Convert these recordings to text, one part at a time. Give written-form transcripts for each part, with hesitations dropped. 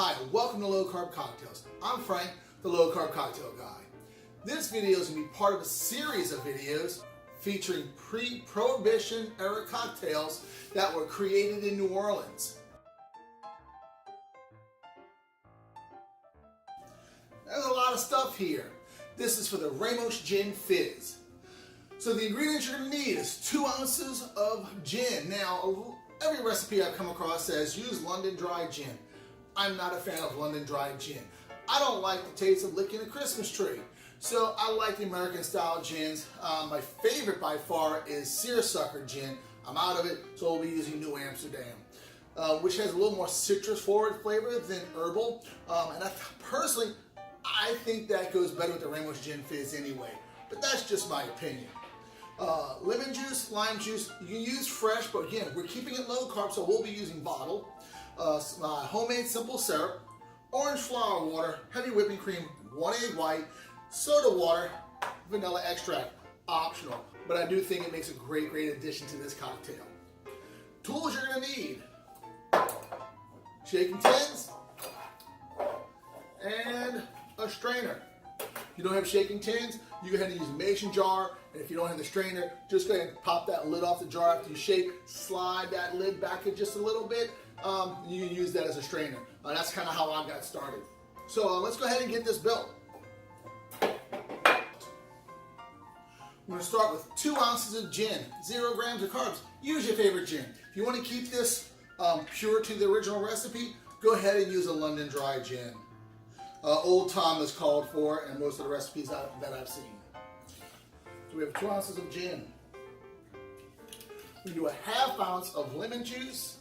Hi, welcome to Low Carb Cocktails. I'm Frank, the Low Carb Cocktail Guy. This video is going to be part of a series of videos featuring pre-Prohibition era cocktails that were created in New Orleans. There's a lot of stuff here. This is for the Ramos Gin Fizz. So the ingredients you're going to need is 2 ounces of gin. Now, every recipe I've come across says use London dry gin. I'm not a fan of London dry gin. I don't like the taste of licking a Christmas tree. So I like the American style gins. My favorite by far is seersucker gin. I'm out of it, so we'll be using New Amsterdam, which has a little more citrus forward flavor than herbal. Personally, I think that goes better with the Ramos Gin Fizz anyway, but that's just my opinion. Lemon juice, lime juice, you can use fresh, but again, we're keeping it low carb, so we'll be using bottled. Homemade simple syrup, orange flower water, heavy whipping cream, 1 egg white, soda water, vanilla extract, optional, but I do think it makes a great addition to this cocktail. Tools you're going to need: shaking tins and a strainer. If you don't have shaking tins, you go ahead and use a mason jar, and if you don't have the strainer, just go ahead and pop that lid off the jar after you shake, slide that lid back in just a little bit. You can use that as a strainer. That's kind of how I got started. So let's go ahead and get this built. We're going to start with 2 ounces of gin, 0 grams of carbs. Use your favorite gin. If you want to keep this pure to the original recipe, go ahead and use a London dry gin. Old Tom is called for in most of the recipes that I've seen. So we have 2 ounces of gin. We do a ½ ounce of lemon juice.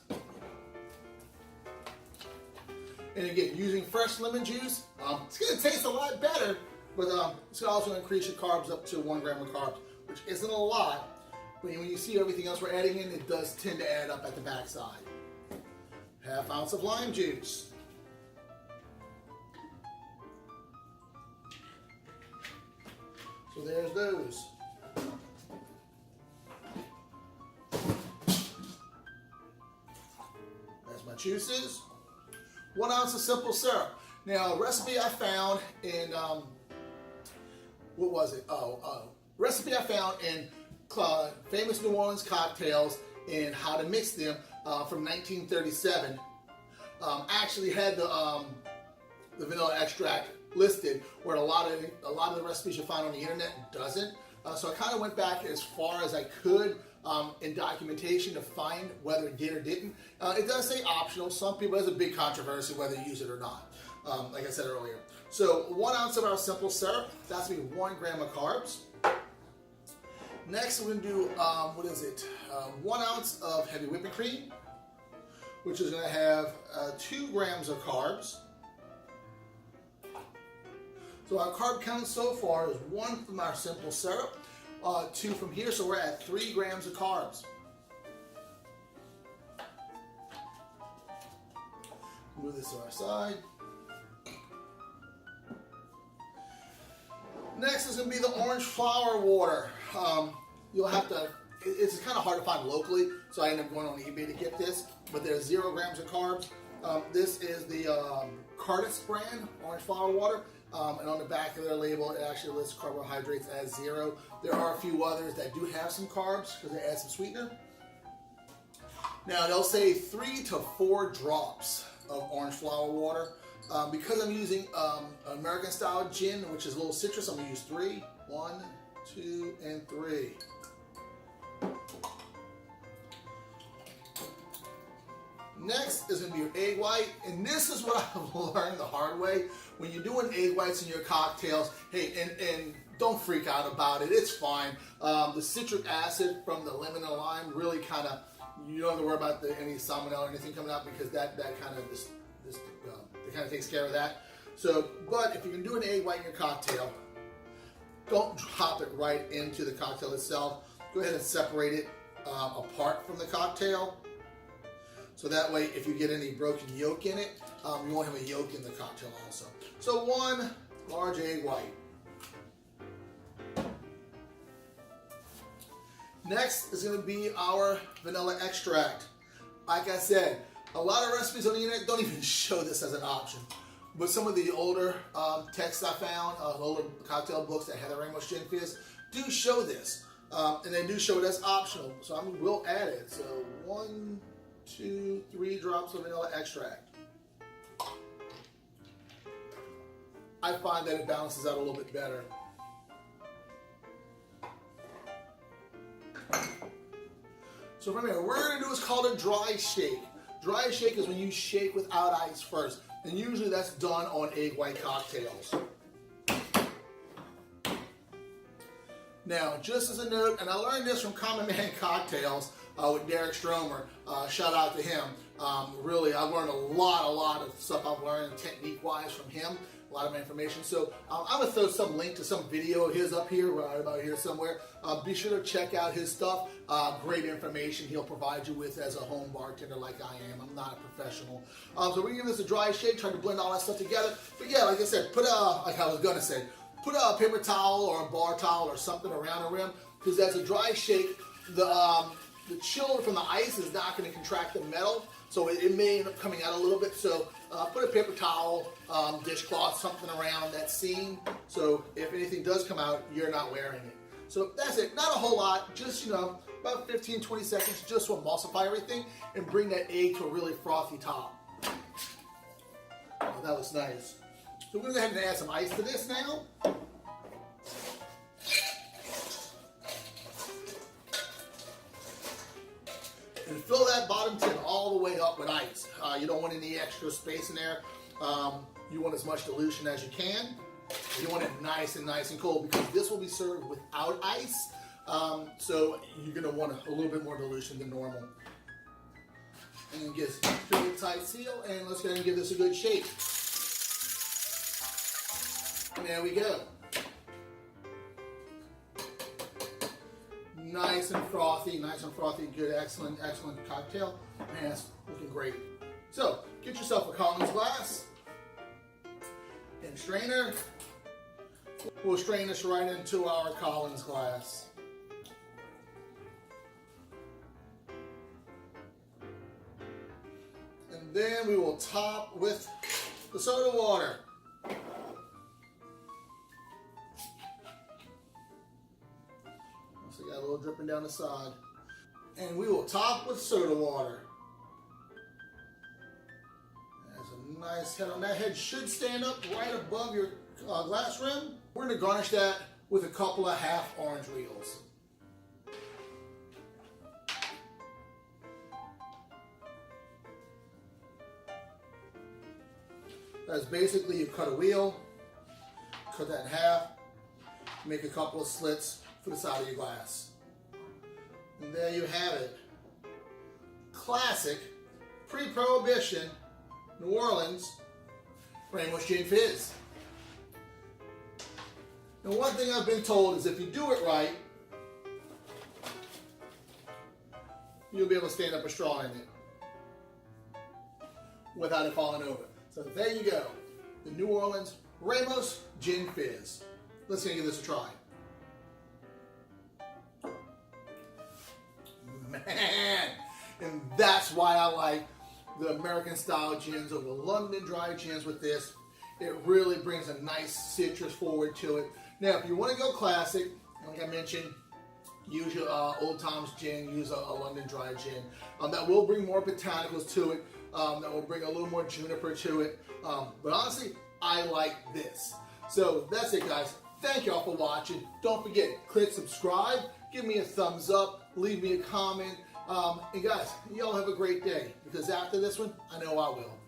And again, using fresh lemon juice, it's going to taste a lot better, but it's also going to increase your carbs up to 1 gram of carbs, which isn't a lot. But when you see everything else we're adding in, it does tend to add up at the backside. ½ ounce of lime juice. So there's those. That's my juices. 1 ounce of simple syrup. Now, a recipe I found in, what was it? Recipe I found in famous New Orleans cocktails and how to mix them from 1937. Actually had the vanilla extract listed, where a lot of the recipes you find on the internet doesn't. So I kind of went back as far as I could in documentation to find whether it did or didn't. It does say optional. Some people, there's a big controversy whether you use it or not, like I said earlier. So 1 ounce of our simple syrup, that's going to be 1 gram of carbs. Next we're going to do, 1 ounce of heavy whipping cream, which is going to have 2 grams of carbs. So our carb count so far is 1 from our simple syrup, 2 from here, so we're at 3 grams of carbs. Move this to our side. Next is going to be the orange flower water. You'll have to, it's kind of hard to find locally, so I ended up going on eBay to get this, but there's 0 grams of carbs. This is the Cardis brand orange flower water. And on the back of their label, it actually lists carbohydrates as 0. There are a few others that do have some carbs because they add some sweetener. Now, they'll say 3 to 4 drops of orange flower water. Because I'm using American style gin, which is a little citrus, I'm going to use 3. 1, 2, and 3. Next is going to be your egg white, and this is what I've learned the hard way. When you're doing egg whites in your cocktails, hey, and don't freak out about it, it's fine. The citric acid from the lemon and lime really kind of, you don't have to worry about any salmonella or anything coming out, because that kind of it kind of takes care of that. So, but if you can do an egg white in your cocktail, don't drop it right into the cocktail itself. Go ahead and separate it apart from the cocktail. So that way, if you get any broken yolk in it, you won't have a yolk in the cocktail also. So 1 large egg white. Next is going to be our vanilla extract. Like I said, A lot of recipes on the internet don't even show this as an option. But some of the older texts I found, older cocktail books that had the Ramos Gin Fizz, do show this. And they do show it as optional. So I will add it. So 1, 2, 3 drops of vanilla extract. I find that it balances out a little bit better. So from here, what we're going to do is called a dry shake. Dry shake is when you shake without ice first. And usually that's done on egg white cocktails. Now, just as a note, and I learned this from Common Man Cocktails with Derek Stromer. Shout out to him. Really, I've learned a lot of stuff I've learned technique-wise from him. A lot of information. So I'm going to throw some link to some video of his up here, right about here somewhere. Be sure to check out his stuff. Great information he'll provide you with as a home bartender like I am. I'm not a professional. So we're going to give this a dry shake, trying to blend all that stuff together. But yeah, like I said, put a paper towel or a bar towel or something around the rim, because as a dry shake, the chill from the ice is not going to contract the metal, so it may end up coming out a little bit. So put a paper towel, dishcloth, something around that seam, so if anything does come out, you're not wearing it. So that's it. Not a whole lot, just, you know, about 15-20 seconds just to emulsify everything and bring that egg to a really frothy top. Oh, that looks nice. So we're going to go ahead and add some ice to this now. And fill that bottom tin all the way up with ice. You don't want any extra space in there. You want as much dilution as you can. You want it nice and cold, because this will be served without ice. So you're going to want a little bit more dilution than normal. And get a pretty tight seal, and let's go ahead and give this a good shake. And there we go. Nice and frothy, good, excellent cocktail. Man, it's looking great. So, get yourself a Collins glass and strainer. We'll strain this right into our Collins glass. And then we will top with the soda water. So you got a little dripping down the side. And we will top with soda water. There's a nice head on that. Head should stand up right above your glass rim. We're going to garnish that with a couple of half orange reels. That's basically, you cut a wheel, cut that in half, make a couple of slits for the side of your glass. And there you have it. Classic, pre-Prohibition, New Orleans, Ramos Gin Fizz. And one thing I've been told is if you do it right, you'll be able to stand up a straw in it without it falling over. So there you go, the New Orleans Ramos Gin Fizz. Let's give this a try. Man, and that's why I like the American style gins over London dry gins with this. It really brings a nice citrus forward to it. Now, if you want to go classic, like I mentioned, use your Old Tom's gin, use a London dry gin. That will bring more botanicals to it. That will bring a little more juniper to it. But honestly, I like this. So that's it, guys. Thank y'all for watching. Don't forget, click subscribe, give me a thumbs up, leave me a comment. And guys, y'all have a great day, because after this one, I know I will.